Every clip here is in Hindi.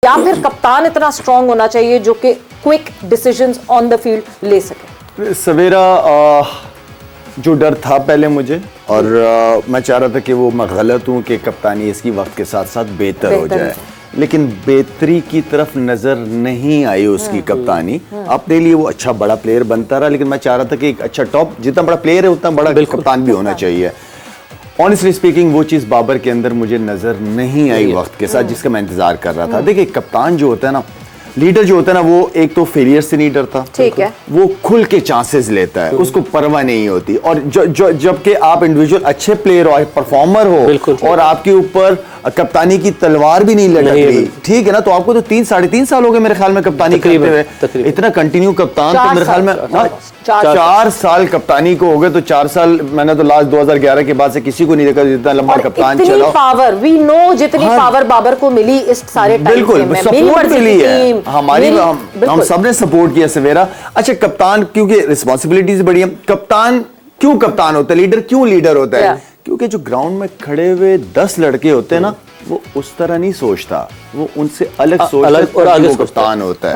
या फिर कप्तान इतना स्ट्रांग होना चाहिए जो कि quick decisions on the field ले सके? सवेरा जो डर था पहले मुझे, और मैं चाह रहा था कि वो मैं गलत हूँ कि कप्तानी इसकी वक्त के साथ साथ बेहतर हो जाए, लेकिन बेहतरी की तरफ नजर नहीं आई उसकी कप्तानी। अपने लिए वो अच्छा बड़ा प्लेयर बनता रहा, लेकिन मैं चाह रहा था कि एक अच्छा टॉप, जितना बड़ा प्लेयर है उतना बड़ा कप्तान भी होना चाहिए। ऑनेस्टली स्पीकिंग वो चीज़ बाबर के अंदर मुझे नजर नहीं आई वक्त के साथ, जिसका मैं इंतजार कर रहा था। देखिए कप्तान जो होता है ना, लीडर जो होता है ना, वो एक तो फेलियर से नहीं डरता, ठीक है, वो खुल के चांसेस लेता है, उसको परवाह नहीं होती। और जबकि आप इंडिविजुअल अच्छे प्लेयर हो, परफॉर्मर हो, और आपके ऊपर कप्तानी की तलवार भी नहीं लटक रही, ठीक है ना, तो आपको तो 3-3.5 साल हो गए मेरे ख्याल में कप्तानी करते हुए, इतना कंटिन्यू कप्तान तो मेरे ख्याल में 4 साल कप्तानी को हो गए। तो 4 साल मैंने तो लास्ट 2011 के बाद से किसी को नहीं देखा जितना लंबा कप्तान चला। पावर वी नो जितनी पावर बाबर को मिली इस सारे टाइम बिल्कुल में, सपोर्ट मिली है हमारी, हम सबने सपोर्ट किया सवेरा। अच्छा कप्तान क्योंकि रिस्पॉन्सिबिलिटीज बड़ी है, कप्तान क्यों कप्तान होता है, लीडर क्यों लीडर होता है? क्योंकि जो ग्राउंड में खड़े हुए 10 लड़के होते हैं ना, वो उस तरह नहीं सोचता, वो उनसे अलग सोचता है और आगे कप्तान होता है।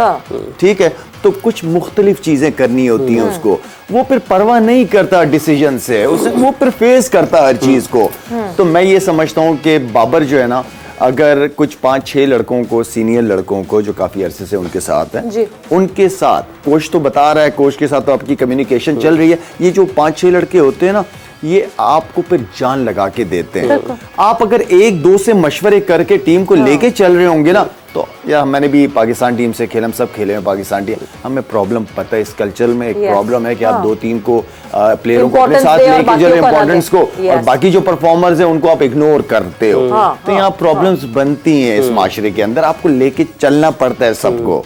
ठीक है, तो कुछ मुख्तलिफ चीजें करनी होती हैं उसको, वो फिर परवाह नहीं करता डिसीजन से, वो फिर फेस करता हर चीज को। तो मैं ये समझता हूँ कि बाबर जो है ना, अगर कुछ 5-6 लड़कों को, सीनियर लड़कों को जो काफी अरसे से उनके साथ हैं, उनके साथ कोच तो बता रहा है, कोच के साथ तो आपकी कम्युनिकेशन चल रही है, ये जो 5-6 लड़के होते हैं ना, ये आपको फिर जान लगा के देते हैं। आप अगर 1-2 से मशवरे करके टीम को लेके चल रहे होंगे ना, तो या मैंने भी पाकिस्तान टीम से खेला, हम सब खेले हैं पाकिस्तान टीम, हमें प्रॉब्लम पता है इस कल्चर में एक प्रॉब्लम है कि आप 2-3 को प्लेयरों को अपने साथ लेके चलो, इंपॉर्टेंस को, और बाकी जो परफॉर्मर्स हैं उनको आप इग्नोर करते हो। तो यहाँ प्रॉब्लम्स बनती हैं इस माशरे के अंदर, आपको लेके चलना पड़ता है सबको।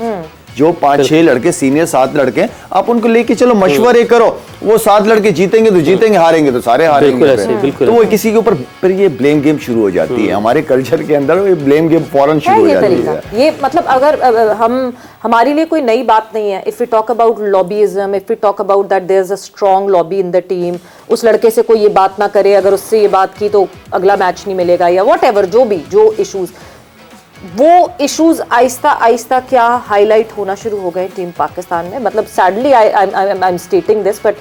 जो 5-6 लड़के सीनियर 7 लड़के, आप उनको लेके चलो, मशवरे करो, वो 7 लड़के जीतेंगे तो जीतेंगे, हारेंगे तो सारे हारेंगे। तो वो किसी के ऊपर फिर ये ब्लेम गेम शुरू हो जाती है हमारे कल्चर के अंदर, ये ब्लेम गेम फौरन शुरू हो जाती है। ये मतलब अगर हमारे लिए कोई नई बात नहीं है। If we talk about lobbyism, if we talk about that there is a strong lobby in the team, उस लड़के से कोई ये बात ना करे, अगर उससे ये बात की तो अगला मैच नहीं मिलेगा, या व्हाटएवर जो इश्यूज, वो इश्यूज आहिस्ता आहिस्ता क्या हाईलाइट होना शुरू हो गए टीम पाकिस्तान में। मतलब sadly I am stating this, but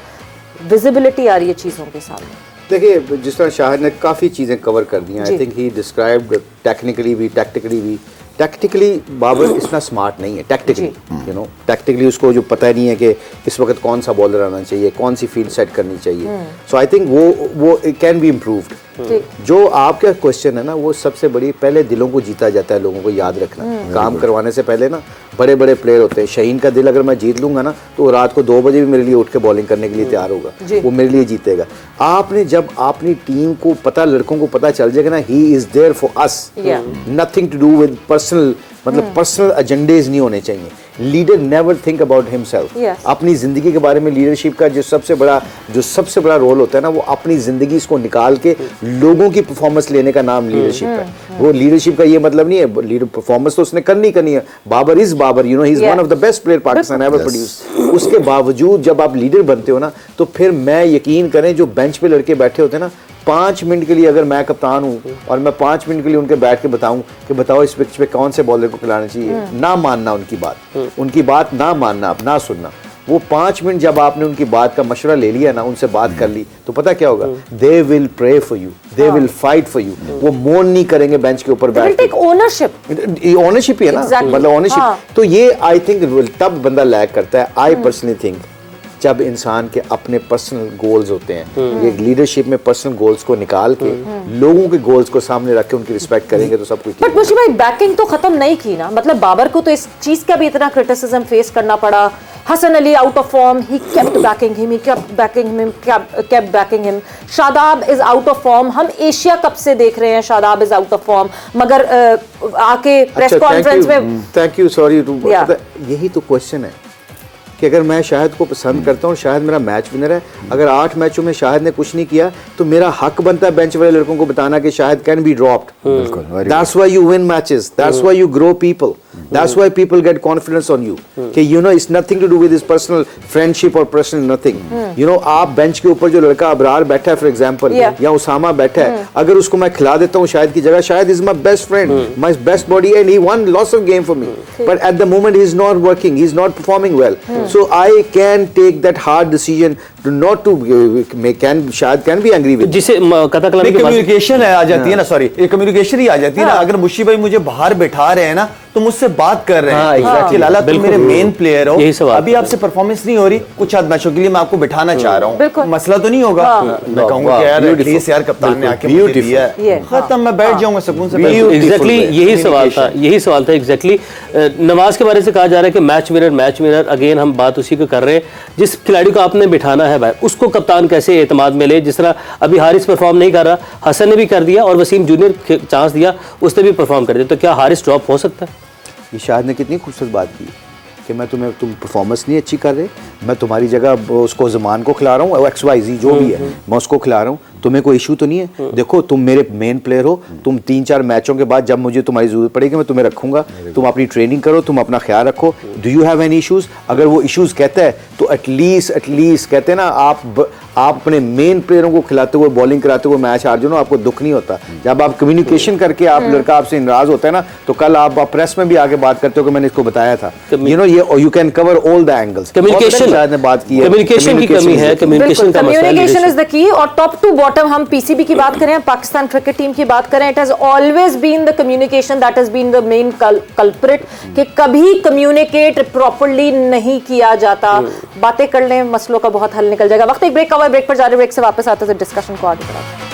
visibility आ रही है चीज़ों के सामने। देखिए जिस तरह शाहिद ने काफ़ी चीज़ें कवर कर दी हैं, I think he described technically भी, टैक्टिकली भी। टैक्टिकली बाबर इतना स्मार्ट नहीं है, टैक्टिकली यू नो, टैक्टिकली उसको जो पता नहीं है कि इस वक्त कौन सा बॉलर आना चाहिए, कौन सी फील्ड सेट करनी चाहिए। सो आई थिंक वो इट कैन बी इम्प्रूव्ड। जो आपका क्वेश्चन है ना, वो सबसे बड़ी, पहले दिलों को जीता जाता है, लोगों को याद रखना। काम करवाने से पहले ना बड़े बड़े प्लेयर होते हैं, शहीन का दिल अगर मैं जीत लूंगा ना, तो रात को 2 बजे भी मेरे लिए उठ के बॉलिंग करने के लिए तैयार होगा, वो मेरे लिए जीतेगा। आपने जब अपनी टीम को पता, लड़कों को पता चल जाएगा ना, he is there for us, nothing to do with personal, मतलब पर्सनल एजेंडेज नहीं होने चाहिए। Leader never think about himself. अपनी जिंदगी के बारे में लीडरशिप का जो सबसे बड़ा रोल होता है ना, वो अपनी जिंदगी इसको निकाल के लोगों की परफॉर्मेंस लेने का नाम लीडरशिप है। वो लीडरशिप का ये मतलब नहीं है लीडर परफॉर्मेंस तो उसने करनी है। Babar is Babar, you know, he is one of the best player Pakistan ever produce. उसके बावजूद जब आप लीडर बनते हो ना, तो फिर मैं यकीन करें, जो बेंच पे लड़के बैठे होते हैं ना, 5 मिनट के लिए अगर मैं कप्तान हूँ और मैं 5 मिनट के लिए उनके बैठ के बताऊं कि बताओ इस पिच पे कौन से बॉलर को खिलाना चाहिए, ना मानना उनकी बात ना मानना, ना सुनना। वो 5 मिनट जब आपने उनकी बात का मशवरा ले लिया ना, उनसे बात कर ली, तो पता क्या होगा, they will pray for you, they will fight for you. वो मौन नहीं करेंगे बेंच के ऊपर बैठ के। ओनरशिप ही है ना, मतलब ओनरशिप। तो ये आई थिंक तब बंदा लैग करता है। आई पर्सनली थिंक जब इंसान के अपने पर्सनल गोल्स होते हैं, ये लीडरशिप में पर्सनल गोल्स को निकाल के लोगों के गोल्स को सामने रख के उनकी रिस्पेक्ट करेंगे तो सब कुछ। बट मुझे भाई बैकिंग तो खत्म नहीं की ना, मतलब बाबर को तो इस चीज का भी इतना क्रिटिसिज्म फेस करना पड़ा। Hasan Ali out of form, he kept backing him. Shadab is out of form, हम एशिया कप से देख रहे हैं Shadab is out of form, मगर आके प्रेस कॉन्फ्रेंस में थैंक यू सॉरी, यही तो क्वेश्चन है कि अगर मैं शाहिद को पसंद करता हूँ, शाहिद मेरा मैच विनर है, अगर 8 मैचों में शाहिद ने कुछ नहीं किया, तो मेरा हक बनता है बेंच वाले लड़कों को बताना कि Shahid can be dropped. That's why you win matches, that's why you grow people. That's why people get confidence on you. कि you know it's nothing to do with his personal friendship or personal nothing. You know आप bench के ऊपर जो लड़का अबरार बैठा है for example या उसामा बैठा है, अगर उसको मैं खिला देता हूँ शायद की जगह, शायद is my best friend, my best body and he won lots of game for me. But at the moment he is not working, he is not performing well. So I can take that hard decision to not to शायद can be angry with. जिसे कथा कलामी के कम्युनिकेशन आ जाती है ना, सॉरी कम्युनिकेशन ही आ जाती है ना। अगर मुशी भाई मुझे बाहर बैठा रहे हैं ना तो मुझसे बात कर रहे हैं कि लाला तुम मेरे मेन प्लेयर हो, अभी आपसे परफॉर्मेंस नहीं हो रही, कुछ आध मैचों के लिए मैं आपको बिठाना चाह रहा हूँ, मसला तो नहीं होगा। मैं कहूँगा यार एटलीस्ट यार कप्तान ने आके मुझे दिया है, खत्म, मैं बैठ जाऊंगा सुकून से। एग्जैक्टली यही सवाल था एग्जैक्टली। नवाज के बारे से कहा जा रहा है कि मैच विनर, अगेन हम बात उसी को कर रहे हैं। जिस खिलाड़ी को आपने बिठाना है भाई, उसको कप्तान कैसे एतमाद में ले। जिस तरह अभी हारिस परफॉर्म नहीं कर रहा, हसन ने भी कर दिया और वसीम जूनियर चांस दिया, उसने भी परफॉर्म कर दिया, तो क्या हारिस ड्रॉप हो सकता है? ये शाहिद ने कितनी खूबसूरत बात की कि तुम परफॉर्मेंस नहीं अच्छी कर रहे, मैं तुम्हारी जगह उसको ज़मान को खिला रहा हूँ, XYZ जो भी है मैं उसको खिला रहा हूँ, तुम्हें कोई इशू तो नहीं है। देखो तुम मेरे मेन प्लेयर हो, तुम 3-4 मैचों के बाद जब मुझे तुम्हारी ज़रूरत पड़ेगी मैं तुम्हें रखूंगा, तुम अपनी ट्रेनिंग करो, तुम अपना ख्याल रखो। Do you have any issues? अगर वो इशूज़ कहता है तो एटलीस्ट कहते हैं ना, आप अपने मेन प्लेयरों को खिलाते हुए बॉलिंग कराते हुए मैच हार जाओ ना, आपको दुख नहीं होता। जब आप कम्युनिकेशन करके आप लड़का आपसे नाराज होता है ना, तो कल आप प्रेस में भी आके बात करते हो कि मैंने इसको बताया था, यू नो, ये you can cover all the angles. Communication शायद ने बात की है, कम्युनिकेशन की कमी है, कम्युनिकेशन इज द की। और टॉप टू बॉटम हम पीसीबी की बात करें, पाकिस्तान क्रिकेट टीम की बात करें, it has always been the communication that has been the main culprit, कि कभी कम्युनिकेट प्रॉपर्ली नहीं किया जाता। बातें कर लें, मसलों का बहुत हल निकल जाएगा। वक्त एक ब्रेक का, ब्रेक पर जा रहे, ब्रेक से वापस आते हैं, डिस्कशन को आगे बढ़ाते हैं।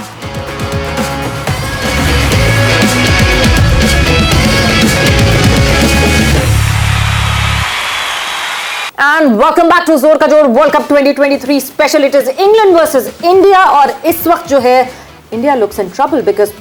And welcome back to जोर का जोर world cup 2023 special. It is England versus India और इस वक्त जो है India looks in trouble because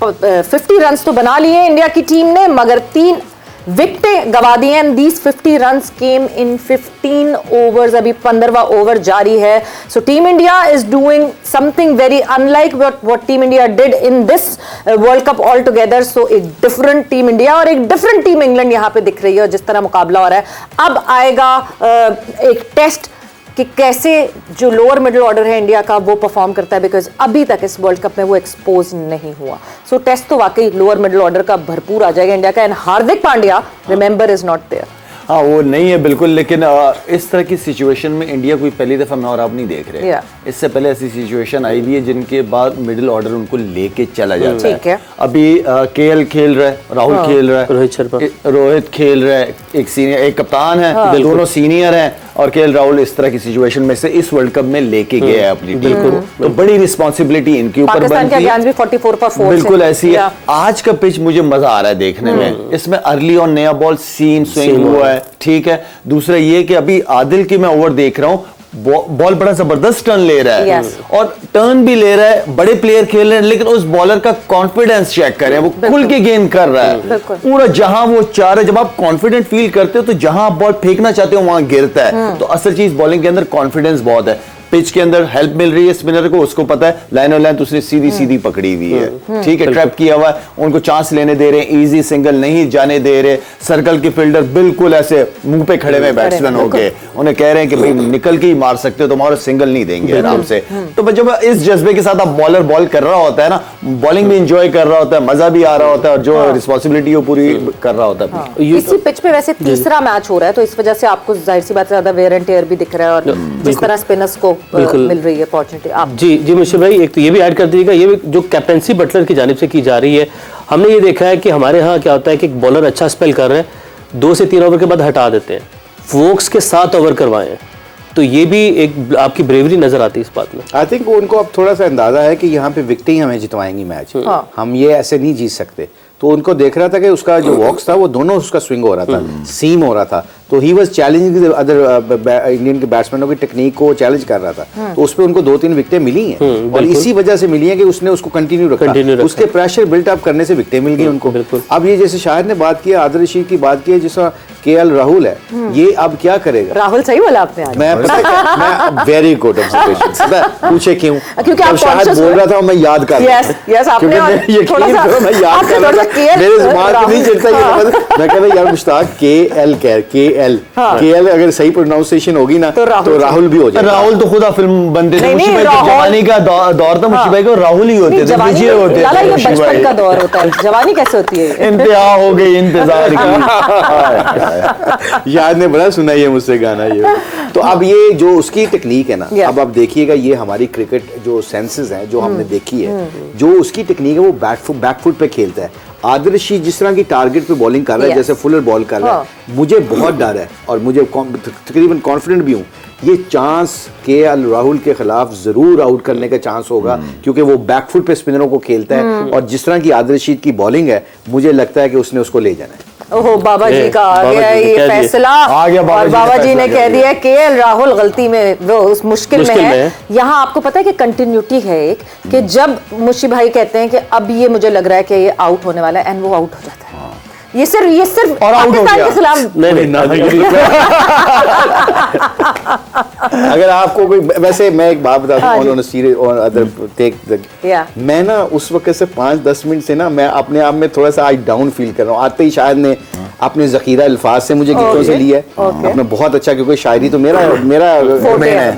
50 runs तो बना लिए इंडिया की टीम ने, मगर 3 विकेटें गवा दी हैं। And these 50 runs came in 15 overs. अभी 15वां ओवर जारी है। So team India is doing something very unlike what team India did in this world cup all together. सो एक डिफरेंट टीम इंडिया और एक डिफरेंट टीम इंग्लैंड यहाँ पे दिख रही है, और जिस तरह मुकाबला हो रहा है। अब आएगा एक टेस्ट कि कैसे जो लोअर मिडिल ऑर्डर है इंडिया का वो परफॉर्म करता है, बिकॉज अभी तक इस वर्ल्ड कप में वो एक्सपोज नहीं हुआ। सो टेस्ट तो वाकई लोअर मिडिल ऑर्डर का भरपूर आ जाएगा इंडिया का। And Hardik Pandya remember is not there. हाँ वो नहीं है बिल्कुल, लेकिन इस तरह की सिचुएशन में इंडिया कोई पहली दफा मैं और आप नहीं देख रहे। इससे पहले ऐसी सिचुएशन आई भी है जिनके बाद मिडिल ऑर्डर उनको लेके चला जाता है। अभी केएल खेल रहा है, राहुल खेल रहा है, रोहित खेल रहा है, एक सीनियर एक कप्तान है, दोनों सीनियर हैं, और केएल राहुल इस तरह की सिचुएशन में से इस वर्ल्ड कप में लेके गए हैं अपनी टीम को। तो बड़ी रिस्पॉन्सिबिलिटी इनके ऊपर बनती है। 44 पर 4 बिल्कुल ऐसी है। आज का पिच मुझे मजा आ रहा है देखने में। इसमें अर्ली और नया बॉल सीम स्विंग हुआ है, ठीक है। दूसरा ये कि अभी आदिल की मैं ओवर देख रहा हूँ, बॉल बड़ा जबरदस्त टर्न ले रहा है, और टर्न भी ले रहा है, बड़े प्लेयर खेल रहे हैं, लेकिन उस बॉलर का कॉन्फिडेंस चेक करें, वो खुल के गेंद कर रहा है पूरा। जहां वो चाह रहे, जब आप कॉन्फिडेंट फील करते हो तो जहां आप बॉल फेंकना चाहते हो वहां गिरता है। तो असल चीज बॉलिंग के अंदर कॉन्फिडेंस बहुत है। पिच के अंदर हेल्प मिल रही है स्पिनर को, उसको पता है लाइन और लाइन उसने सीधी सीधी पकड़ी हुई है, ठीक है, ट्रैप किया हुआ है, उनको चांस लेने दे रहे हैं, इजी सिंगल नहीं जाने दे रहे। सर्कल के फील्डर बिल्कुल ऐसे मुंह पे खड़े हुए बैट्समैन हो गए, उन्हें कह रहे हैं कि भाई निकल के ही मार सकते हो, तुम्हारा सिंगल नहीं देंगे आराम से। तो जब इस जज्बे के साथ आप बॉलर बॉल कर रहा होता है ना, बॉलिंग भी इंजॉय कर रहा होता है, मजा भी आ रहा होता है, और जो रिस्पॉन्सिबिलिटी वो पूरी कर रहा होता है। इसी पिच पे वैसे तीसरा मैच हो रहा है, तो इस वजह से आपको जाहिर सी बात ज्यादा वेयर एंड टेयर भी दिख रहा है, और जिस तरह स्पिनर्स को मिल रही है अपॉर्चुनिटी। आप जी मुशीर भाई, एक तो ये भी ऐड कर दीजिएगा, ये जो कैप्टनसी बटलर की जानिब से की जा रही है, हमने ये देखा है कि हमारे यहाँ क्या होता है कि एक बॉलर अच्छा स्पेल कर रहे हैं, 2 से 3 ओवर के बाद हटा देते हैं, वोक्स के 7 ओवर करवाएं, तो ये भी एक आपकी ब्रेवरी नजर आती है इस बात में। आई थिंक उनको अब थोड़ा सा अंदाजा है कि यहाँ पे विकेटें ही हमें जितवाएंगी मैच, हम ये ऐसे नहीं जीत सकते। तो उनको देख रहा था कि उसका जो वॉक्स था वो दोनों उसका स्विंग हो रहा था, सीम हो रहा था, तो he was challenging other Indian के बैट्समैनों की टेक्निक को चैलेंज कर रहा था, तो उस पर उनको 2-3 विकेटें मिली हैं और इसी वजह से मिली हैं कि उसने उसको कंटिन्यू रखा, उसके प्रेशर बिल्ट अप करने से विकेटें मिल गई उनको। अब ये जैसे शाहिद ने बात किया, आदिल रशीद की बात की, जिस केएल राहुल है, ये अब क्या करेगा? राहुल सही बोला आपने आज। मैं वेरी गुड ऑब्जर्वेशन, पूछे क्यों? क्योंकि आप शाहिद बोल रहा था मैं याद कर रहा था। यस आपने थोड़ा सा मैं याद कर रहा था, मेरे दिमाग में नहीं चलता ये। मैं कह रहा यार मुश्ताक केएल अगर सही प्रोनाउंसिएशन होगी ना तो राहुल भी हो जाएगा। राहुल तो खुदा फिल्म बनते थे, मुशी भाई की जवानी का दौर था, मुशी भाई को राहुल ही होते थे, विजय होते थे। लाला ये बचपन का दौर होता है, जवानी कैसे होती है? इंतहा हो गई इंतजार की। याद ने बड़ा सुना ये मुझसे गाना ये। तो अब ये जो उसकी टेक्निक है ना, अब आप देखिएगा ये हमारी क्रिकेट जो सेंसेस हैं जो हमने देखी है, जो उसकी टेक्निक है वो बैकफुट पे खेलता है। आदिल रशीद जिस तरह की टारगेट पे बॉलिंग कर रहा है, जैसे फुलर बॉल कर रहा है, मुझे बहुत डर है और मुझे तकरीबन कॉन्फिडेंट भी हूँ ये चांस केएल राहुल के खिलाफ जरूर आउट करने का चांस होगा, क्योंकि वो बैकफुट पे स्पिनरों को खेलता है और जिस तरह की आदिल रशीद की बॉलिंग है, मुझे लगता है कि उसने उसको ले जाना है। ओहो, बाबा जी का आ गया ये फैसला, और बाबा जी ने कह दिया केएल राहुल गलती में, वो उस मुश्किल में है। यहाँ आपको पता है कि कंटिन्यूटी है एक, कि जब मुशी भाई कहते हैं कि अब ये मुझे लग रहा है कि ये आउट होने वाला है, एंड वो आउट हो जाता है। ये सिर्फ और आउट हो पाकिस्तान गया के खिलाफ नहीं अगर आपको कोई, वैसे मैं एक बात बताता हूँ, उन्होंने सीरियस और अदर टेक मैं ना उस वक्त से 5-10 मिनट से ना मैं अपने आप में थोड़ा सा आज डाउन फील कर रहा हूँ। आते ही शायद ने अपने जखीरा अल्फाज से मुझे गीतों से लिया है अपना बहुत अच्छा, क्योंकि शायरी तो मेरा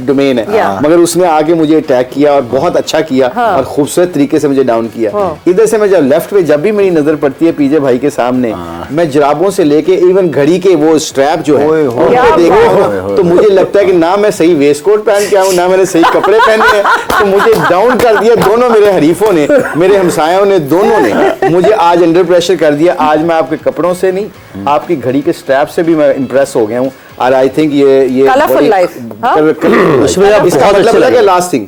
डोमेन है, मगर उसमें आगे मुझे अटैक किया और बहुत अच्छा किया और खूबसूरत तरीके से मुझे डाउन किया। इधर से मैं जब लेफ्ट पे जब भी मेरी नजर पड़ती है पीजे भाई के सामने, मैं जराबों से लेके इवन घड़ी के वो स्ट्रैप जो है उनको देखता हूं, तो मुझे लगता है कि ना मैं सही वेस्ट कोट पहन के आऊं, ना मैंने सही कपड़े पहने हैं, तो मुझे डाउन कर दिया दोनों मेरे हरीफों ने, मेरे हमसायों ने, दोनों ने मुझे आज अंडर प्रेशर कर दिया। आज मैं आपके कपड़ों से नहीं, आपकी घड़ी के स्ट्रैप से भी मैं इंप्रेस हो गया हूँ। और आई थिंक ये कलरफुल लाइफ, इसका मतलब है लास्टिंग।